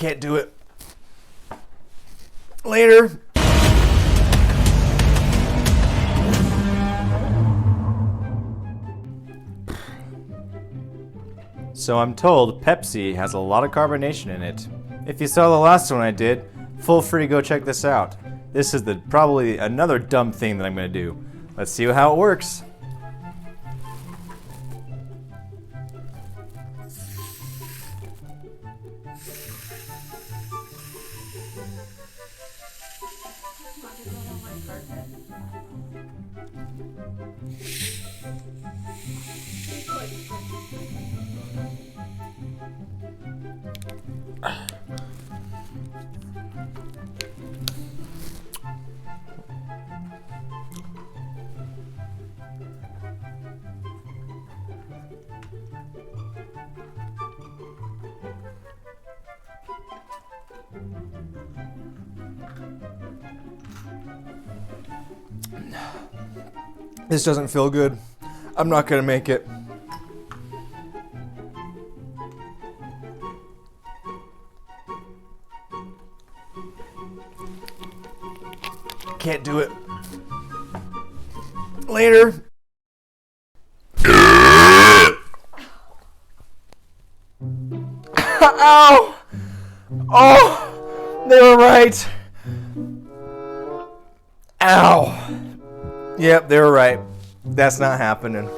Can't do it. Later. So I'm told Pepsi has a lot of carbonation in it. If you saw the last one I did, feel free to go check this out. This is probably another dumb thing that I'm going to do. Let's see how it works. This doesn't feel good. I'm not gonna make it. Can't do it. Later. Ow! Oh, they were right. Ow. Yep, they were right. That's not happening.